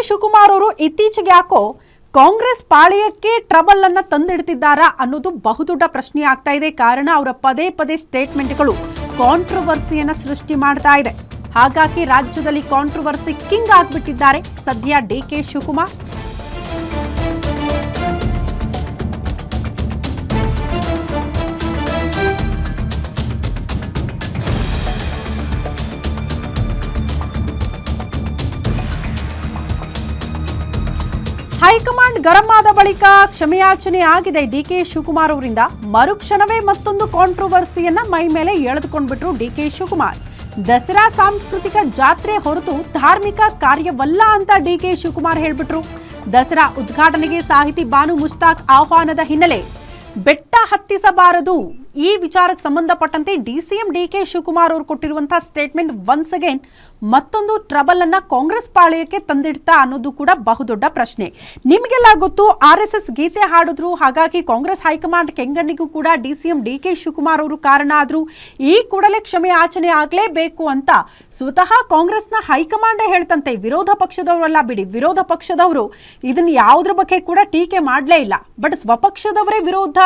ಶಿವಕುಮಾರ್ ಅವರು ಇತ್ತೀಚೆಗೆ ಯಾಕೋ ಕಾಂಗ್ರೆಸ್ ಪಾಳೆಯಕ್ಕೆ ಟ್ರಬಲ್ ಅನ್ನ ತಂದಿಡ್ತಿದ್ದಾರಾ ಅನ್ನೋದು ಬಹುದೊಡ್ಡ ಪ್ರಶ್ನೆ ಆಗ್ತಾ ಇದೆ. ಕಾರಣ ಅವರ ಪದೇ ಪದೇ ಸ್ಟೇಟ್ಮೆಂಟ್ಗಳು ಕಾಂಟ್ರವರ್ಸಿಯನ್ನ ಸೃಷ್ಟಿ ಮಾಡ್ತಾ ಇದೆ. ಹಾಗಾಗಿ ರಾಜ್ಯದಲ್ಲಿ ಕಾಂಟ್ರವರ್ಸಿ ಕಿಂಗ್ ಆಗ್ಬಿಟ್ಟಿದ್ದಾರೆ ಸದ್ಯ ಡಿಕೆ ಶಿವಕುಮಾರ್. ಹೈಕಮಾಂಡ್ ಗರಂ ಆದ ಬಳಿಕ ಕ್ಷಮೆಯಾಚನೆ ಆಗಿದೆ ಡಿಕೆ ಶಿವಕುಮಾರ್ ಅವರಿಂದ. ಮರುಕ್ಷಣವೇ ಮತ್ತೊಂದು ಕಾಂಟ್ರವರ್ಸಿಯನ್ನ ಮೈ ಮೇಲೆ ಎಳೆದುಕೊಂಡ್ಬಿಟ್ರು ಡಿಕೆ ಶಿವಕುಮಾರ್. ದಸರಾ ಸಾಂಸ್ಕೃತಿಕ ಜಾತ್ರೆ ಹೊರತು ಧಾರ್ಮಿಕ ಕಾರ್ಯವಲ್ಲ ಅಂತ ಡಿಕೆ ಶಿವಕುಮಾರ್ ಹೇಳ್ಬಿಟ್ರು. ದಸರಾ ಉದ್ಘಾಟನೆಗೆ ಸಾಹಿತಿ ಬಾನು ಮುಸ್ತಾಕ್ ಆಹ್ವಾನದ ಹಿನ್ನೆಲೆ ಬೆಟ್ಟ ಹತ್ತಿಸಬಾರದು ಈ ವಿಚಾರಕ್ಕೆ ಸಂಬಂಧಪಟ್ಟಂತೆ ಡಿಸಿಎಂ ಡಿಕೆ ಶಿವಕುಮಾರ್ ಅವರು ಕೊಟ್ಟಿರುವಂತಹ ಸ್ಟೇಟ್ಮೆಂಟ್ ಒನ್ಸ್ ಅಗೇನ್ ಮತ್ತೊಂದು ಟ್ರಬಲ್ ಅನ್ನ ಕಾಂಗ್ರೆಸ್ ಪಾಳೆಯಕ್ಕೆ ತಂದಿಡ್ತಾ ಅನ್ನೋದು ಕೂಡ ಬಹುದೊಡ್ಡ ಪ್ರಶ್ನೆ. ನಿಮಗೆಲ್ಲ ಗೊತ್ತು, RSS ಗೀತೆ ಹಾಡಿದ್ರು, ಹಾಗಾಗಿ ಕಾಂಗ್ರೆಸ್ ಹೈಕಮಾಂಡ್ ಕೆಂಗಣ್ಣಿಗೂ ಕೂಡ ಡಿಸಿಎಂ ಡಿಕೆ ಶಿವಕುಮಾರ್ ಅವರು ಕಾರಣ ಆದ್ರು. ಈ ಕೂಡಲೇ ಕ್ಷಮೆ ಯಾಚನೆ ಆಗಲೇಬೇಕು ಅಂತ ಸ್ವತಃ ಕಾಂಗ್ರೆಸ್ನ ಹೈಕಮಾಂಡೇ ಹೇಳ್ತಂತೆ. ವಿರೋಧ ಪಕ್ಷದವರೆಲ್ಲ ಬಿಡಿ, ವಿರೋಧ ಪಕ್ಷದವರು ಇದನ್ನ ಯಾವುದ್ರ ಬಗ್ಗೆ ಕೂಡ ಟೀಕೆ ಮಾಡಲೇ ಇಲ್ಲ. ಬಟ್ ಸ್ವಪಕ್ಷದವರೇ ವಿರೋಧ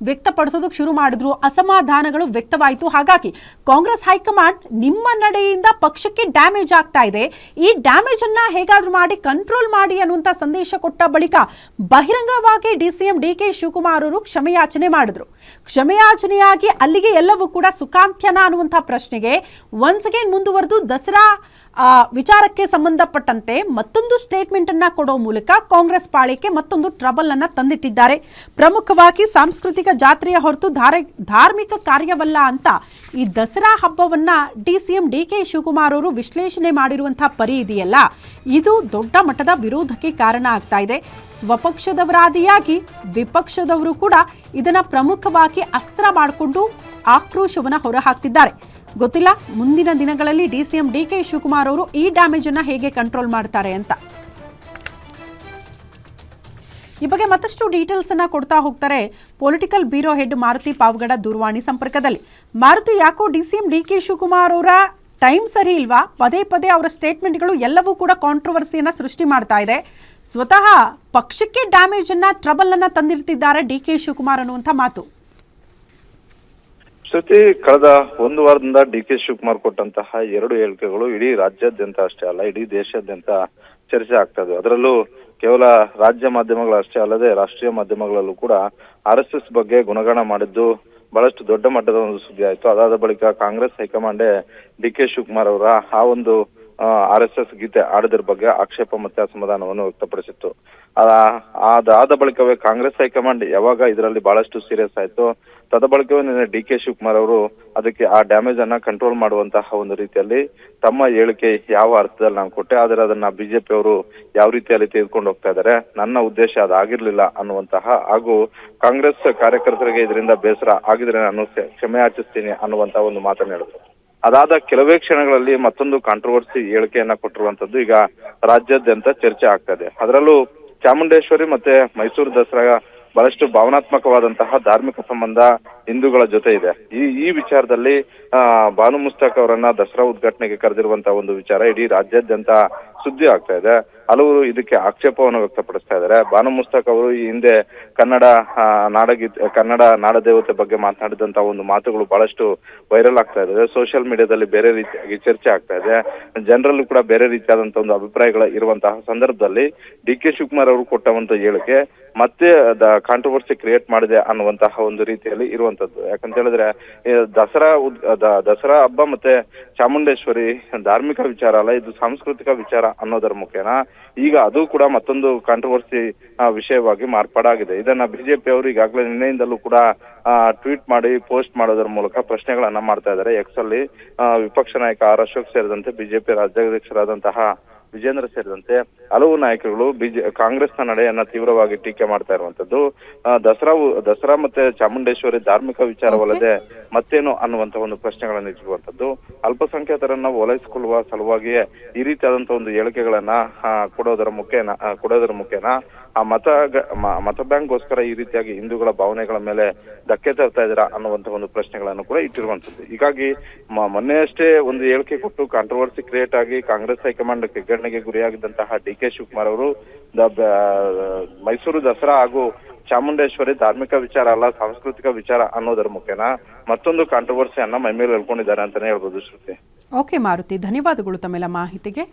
ವ್ಯಕ್ತಪಡಿಸೋದಕ್ಕೆ ಶುರು ಮಾಡಿದ್ರು. ಅಸಮಾಧಾನಗಳು ವ್ಯಕ್ತವಾಯಿತು. ಹಾಗಾಗಿ ಕಾಂಗ್ರೆಸ್ ಹೈಕಮಾಂಡ್ ನಿಮ್ಮ ನಡೆಯಿಂದ ಪಕ್ಷಕ್ಕೆ ಡ್ಯಾಮೇಜ್ ಆಗ್ತಾ ಇದೆ, ಈ ಡ್ಯಾಮೇಜ್ ಅನ್ನ ಹೇಗಾದ್ರೂ ಮಾಡಿ ಕಂಟ್ರೋಲ್ ಮಾಡಿ ಅನ್ನುವಂತ ಸಂದೇಶ ಕೊಟ್ಟ ಬಳಿಕ ಬಹಿರಂಗವಾಗಿ ಡಿಸಿಎಂ ಡಿಕೆ ಶಿವಕುಮಾರ್ ಅವರು ಕ್ಷಮೆಯಾಚನೆ ಮಾಡಿದ್ರು. ಕ್ಷಮೆಯಾಚನೆಯಾಗಿ ಅಲ್ಲಿಗೆ ಎಲ್ಲವೂ ಕೂಡ ಸುಖಾಂತ್ಯನ ಅನ್ನುವಂತಹ ಪ್ರಶ್ನೆಗೆ ಒನ್ಸ್ ಅಗೇನ್ ಮುಂದುವರೆದು ದಸರಾ ವಿಚಾರಕ್ಕೆ ಸಂಬಂಧಪಟ್ಟಂತೆ ಮತ್ತೊಂದು ಸ್ಟೇಟ್ಮೆಂಟ್ ಅನ್ನ ಕೊಡೋ ಮೂಲಕ ಕಾಂಗ್ರೆಸ್ ಪಾಳೆಯಕ್ಕೆ ಮತ್ತೊಂದು ಟ್ರಬಲ್ ಅನ್ನ ತಂದಿಟ್ಟಿದ್ದಾರೆ. ಪ್ರಮುಖವಾಗಿ ಸಾಂಸ್ಕೃತಿಕ ಜಾತ್ರೆಯ ಹೊರತು ಧಾರ್ಮಿಕ ಕಾರ್ಯವಲ್ಲ ಅಂತ ಈ ದಸರಾ ಹಬ್ಬವನ್ನ ಡಿಸಿಎಂ ಡಿಕೆ ಶಿವಕುಮಾರ್ ಅವರು ವಿಶ್ಲೇಷಣೆ ಮಾಡಿರುವಂತಹ ಪರಿ ಇದೆಯಲ್ಲ, ಇದು ದೊಡ್ಡ ಮಟ್ಟದ ವಿರೋಧಕ್ಕೆ ಕಾರಣ ಆಗ್ತಾ ಇದೆ. ಸ್ವಪಕ್ಷದವರಾದಿಯಾಗಿ ವಿಪಕ್ಷದವರು ಕೂಡ ಇದನ್ನ ಪ್ರಮುಖವಾಗಿ ಅಸ್ತ್ರ ಮಾಡಿಕೊಂಡು ಆಕ್ರೋಶವನ್ನ ಹೊರಹಾಕ್ತಿದ್ದಾರೆ. ಗೊತ್ತಿಲ್ಲ ಮುಂದಿನ ದಿನಗಳಲ್ಲಿ ಡಿಸಿಎಂ ಡಿಕೆ ಶಿವಕುಮಾರ್ ಅವರು ಈ ಡ್ಯಾಮೇಜ್ ಅನ್ನ ಹೇಗೆ ಕಂಟ್ರೋಲ್ ಮಾಡ್ತಾರೆ ಅಂತ. ಈ ಬಗ್ಗೆ ಮತ್ತಷ್ಟು ಡೀಟೇಲ್ಸ್ ಅನ್ನ ಕೊಡ್ತಾ ಹೋಗ್ತಾರೆ political bureau head Maruti Pavagada ದೂರವಾಣಿ ಸಂಪರ್ಕದಲ್ಲಿ. ಮಾರುತಿ, ಯಾಕೋ ಡಿಸಿಎಂ ಡಿಕೆ ಶಿವಕುಮಾರ್ ಅವರ ಟೈಮ್ ಸರಿ ಇಲ್ವಾ? ಪದೇ ಪದೇ ಅವರ ಸ್ಟೇಟ್ಮೆಂಟ್ಗಳು ಎಲ್ಲವೂ ಕೂಡ ಕಾಂಟ್ರವರ್ಸಿಯನ್ನ ಸೃಷ್ಟಿ ಮಾಡ್ತಾ ಇದೆ. ಸ್ವತಃ ಪಕ್ಷಕ್ಕೆ ಡ್ಯಾಮೇಜ್ ಅನ್ನ ಟ್ರಬಲ್ ಅನ್ನ ತಂದಿರ್ತಿದ್ದಾರೆ ಡಿಕೆ ಶಿವಕುಮಾರ್ ಅನ್ನುವಂಥ ಮಾತು. ಶ್ರುತಿ, ಕಳೆದ ಒಂದು ವಾರದಿಂದ ಡಿಕೆ ಶಿವಕುಮಾರ್ ಕೊಟ್ಟಂತಹ ಎರಡು ಹೇಳಿಕೆಗಳು ಇಡೀ ರಾಜ್ಯಾದ್ಯಂತ ಅಷ್ಟೇ ಅಲ್ಲ, ಇಡೀ ದೇಶಾದ್ಯಂತ ಚರ್ಚೆ ಆಗ್ತಾ ಇದೆ. ಅದರಲ್ಲೂ ಕೇವಲ ರಾಜ್ಯ ಮಾಧ್ಯಮಗಳು ಅಷ್ಟೇ ಅಲ್ಲದೆ ರಾಷ್ಟ್ರೀಯ ಮಾಧ್ಯಮಗಳಲ್ಲೂ ಕೂಡ RSS ಬಗ್ಗೆ ಗುಣಗಾನ ಮಾಡಿದ್ದು ಬಹಳಷ್ಟು ದೊಡ್ಡ ಮಟ್ಟದ ಒಂದು ಸುದ್ದಿ ಆಯ್ತು. ಅದಾದ ಬಳಿಕ ಕಾಂಗ್ರೆಸ್ ಹೈಕಮಾಂಡ್ ಡಿಕೆ ಶಿವಕುಮಾರ್ ಅವರ ಆ ಒಂದು RSS ಗೀತೆ ಆಡೋದ್ರ ಬಗ್ಗೆ ಆಕ್ಷೇಪ ಮತ್ತೆ ಅಸಮಾಧಾನವನ್ನು ವ್ಯಕ್ತಪಡಿಸಿತ್ತು. ಅದಾದ ಬಳಿಕವೇ ಕಾಂಗ್ರೆಸ್ ಹೈಕಮಾಂಡ್ ಯಾವಾಗ ಇದರಲ್ಲಿ ಬಹಳಷ್ಟು ಸೀರಿಯಸ್ ಆಯ್ತು, ತದ ಬಳಿಕವೇ ನಿನ್ನೆ ಡಿಕೆ ಶಿವಕುಮಾರ್ ಅವರು ಅದಕ್ಕೆ ಆ ಡ್ಯಾಮೇಜ್ ಅನ್ನ ಕಂಟ್ರೋಲ್ ಮಾಡುವಂತಹ ಒಂದು ರೀತಿಯಲ್ಲಿ ತಮ್ಮ ಹೇಳಿಕೆ ಯಾವ ಅರ್ಥದಲ್ಲಿ ನಾನು ಕೊಟ್ಟೆ, ಆದರೆ ಅದನ್ನ ಬಿಜೆಪಿ ಅವರು ಯಾವ ರೀತಿಯಲ್ಲಿ ತೆಗೆದುಕೊಂಡು ಹೋಗ್ತಾ ಇದ್ದಾರೆ, ನನ್ನ ಉದ್ದೇಶ ಅದಾಗಿರ್ಲಿಲ್ಲ ಅನ್ನುವಂತಹ ಹಾಗೂ ಕಾಂಗ್ರೆಸ್ ಕಾರ್ಯಕರ್ತರಿಗೆ ಇದರಿಂದ ಬೇಸರ ಆಗಿದ್ರೆ ನಾನು ಕ್ಷಮೆ ಯಾಚಿಸ್ತೀನಿ ಅನ್ನುವಂತಹ ಒಂದು ಮಾತನ್ನ ಹೇಳಿದ್ರು. ಅದಾದ ಕೆಲವೇ ಕ್ಷಣಗಳಲ್ಲಿ ಮತ್ತೊಂದು ಕಾಂಟ್ರವರ್ಸಿ ಹೇಳಿಕೆಯನ್ನ ಕೊಟ್ಟಿರುವಂತದ್ದು ಈಗ ರಾಜ್ಯಾದ್ಯಂತ ಚರ್ಚೆ ಆಗ್ತಾ ಇದೆ. ಅದರಲ್ಲೂ ಚಾಮುಂಡೇಶ್ವರಿ ಮತ್ತೆ ಮೈಸೂರು ದಸರಾ ಬಹಳಷ್ಟು ಭಾವನಾತ್ಮಕವಾದಂತಹ ಧಾರ್ಮಿಕ ಸಂಬಂಧ ಹಿಂದೂಗಳ ಜೊತೆ ಇದೆ. ಈ ವಿಚಾರದಲ್ಲಿ ಬಾನು ಮುಸ್ತಾಕ್ ಅವರನ್ನ ದಸರಾ ಉದ್ಘಾಟನೆಗೆ ಕರೆದಿರುವಂತಹ ಒಂದು ವಿಚಾರ ಇಡೀ ರಾಜ್ಯಾದ್ಯಂತ ಸುದ್ದಿ ಆಗ್ತಾ ಇದೆ. ಹಲವರು ಇದಕ್ಕೆ ಆಕ್ಷೇಪವನ್ನು ವ್ಯಕ್ತಪಡಿಸ್ತಾ ಇದ್ದಾರೆ. ಬಾನು ಮುಸ್ತಾಕ್ ಅವರು ಈ ಹಿಂದೆ ಕನ್ನಡ ನಾಡದೇವತೆ ಬಗ್ಗೆ ಮಾತನಾಡಿದಂತಹ ಒಂದು ಮಾತುಗಳು ಬಹಳಷ್ಟು ವೈರಲ್ ಆಗ್ತಾ ಇದೆ. ಸೋಷಿಯಲ್ ಮೀಡಿಯಾದಲ್ಲಿ ಬೇರೆ ರೀತಿಯಾಗಿ ಚರ್ಚೆ ಆಗ್ತಾ ಇದೆ. ಜನರಲ್ಲೂ ಕೂಡ ಬೇರೆ ರೀತಿಯಾದಂತಹ ಒಂದು ಅಭಿಪ್ರಾಯಗಳು ಇರುವಂತಹ ಸಂದರ್ಭದಲ್ಲಿ ಡಿಕೆ ಶಿವಕುಮಾರ್ ಅವರು ಕೊಟ್ಟಂತ ಹೇಳಿಕೆ ಮತ್ತೆ ಕಾಂಟ್ರವರ್ಸಿ ಕ್ರಿಯೇಟ್ ಮಾಡಿದೆ ಅನ್ನುವಂತಹ ಒಂದು ರೀತಿಯಲ್ಲಿ ಇರುವಂತದ್ದು. ಯಾಕಂತ ಹೇಳಿದ್ರೆ ದಸರಾ ಹಬ್ಬ ಮತ್ತೆ ಚಾಮುಂಡೇಶ್ವರಿ ಧಾರ್ಮಿಕ ವಿಚಾರ ಅಲ್ಲ, ಇದು ಸಾಂಸ್ಕೃತಿಕ ವಿಚಾರ ಅನ್ನೋದರ ಮುಖೇನ ಈಗ ಅದು ಕೂಡ ಮತ್ತೊಂದು ಕಾಂಟ್ರವರ್ಸಿ ವಿಷಯವಾಗಿ ಮಾರ್ಪಾಡಾಗಿದೆ. ಇದನ್ನ ಬಿಜೆಪಿ ಅವರು ಈಗಾಗಲೇ ನಿನ್ನೆಯಿಂದಲೂ ಕೂಡ ಟ್ವೀಟ್ ಮಾಡಿ ಪೋಸ್ಟ್ ಮಾಡೋದ್ರ ಮೂಲಕ ಪ್ರಶ್ನೆಗಳನ್ನ ಮಾಡ್ತಾ ಇದ್ದಾರೆ. ಎಕ್ಸ್ ಅಲ್ಲಿ ವಿಪಕ್ಷ ನಾಯಕ ಆರ್ ಅಶೋಕ್ ಸೇರಿದಂತೆ ಬಿಜೆಪಿ ರಾಜ್ಯಾಧ್ಯಕ್ಷರಾದಂತಹ ವಿಜೇಂದ್ರ ಸೇರಿದಂತೆ ಹಲವು ನಾಯಕರುಗಳು ಕಾಂಗ್ರೆಸ್ನ ನಡೆಯನ್ನ ತೀವ್ರವಾಗಿ ಟೀಕೆ ಮಾಡ್ತಾ ಇರುವಂತದ್ದು. ದಸರಾ ಮತ್ತೆ ಚಾಮುಂಡೇಶ್ವರಿ ಧಾರ್ಮಿಕ ವಿಚಾರವಲ್ಲದೆ ಮತ್ತೇನು ಅನ್ನುವಂತ ಒಂದು ಪ್ರಶ್ನೆಗಳನ್ನ ಇಟ್ಟಿರುವಂತದ್ದು. ಅಲ್ಪಸಂಖ್ಯಾತರನ್ನ ಓಲೈಸಿಕೊಳ್ಳುವ ಸಲುವಾಗಿಯೇ ಈ ರೀತಿಯಾದಂತಹ ಒಂದು ಹೇಳಿಕೆಗಳನ್ನ ಕೊಡೋದರ ಮುಖೇನ ಆ ಮತ ಬ್ಯಾಂಕ್ಗೋಸ್ಕರ ಈ ರೀತಿಯಾಗಿ ಹಿಂದೂಗಳ ಭಾವನೆಗಳ ಮೇಲೆ ಧಕ್ಕೆ ತರ್ತಾ ಇದ್ದೀರಾ ಅನ್ನುವಂತ ಒಂದು ಪ್ರಶ್ನೆಗಳನ್ನು ಕೂಡ ಇಟ್ಟಿರುವಂತದ್ದು. ಹೀಗಾಗಿ ಮೊನ್ನೆಯಷ್ಟೇ ಒಂದು ಹೇಳಿಕೆ ಕೊಟ್ಟು ಕಾಂಟ್ರವರ್ಸಿ ಕ್ರಿಯೇಟ್ ಆಗಿ ಕಾಂಗ್ರೆಸ್ ಹೈಕಮಾಂಡ್ ಕೆಗ್ಗಣನೆಗೆ ಗುರಿಯಾಗಿದ್ದಂತಹ ಡಿ.ಕೆ. ಶಿವಕುಮಾರ್ ಅವರು ಮೈಸೂರು ದಸರಾ ಹಾಗೂ ಚಾಮುಂಡೇಶ್ವರಿ ಧಾರ್ಮಿಕ ವಿಚಾರ ಅಲ್ಲ, ಸಾಂಸ್ಕೃತಿಕ ವಿಚಾರ ಅನ್ನೋದರ ಮುಖೇನ ಮತ್ತೊಂದು ಕಾಂಟ್ರವರ್ಸಿಯನ್ನ ಮೈ ಮೇಲೆ ಹೇಳ್ಕೊಂಡಿದ್ದಾರೆ ಅಂತಾನೆ ಹೇಳ್ಬೋದು ಶ್ರುತಿ. ಓಕೆ ಮಾರುತಿ, ಧನ್ಯವಾದಗಳು ತಮ್ಮೆಲ್ಲ ಮಾಹಿತಿಗೆ.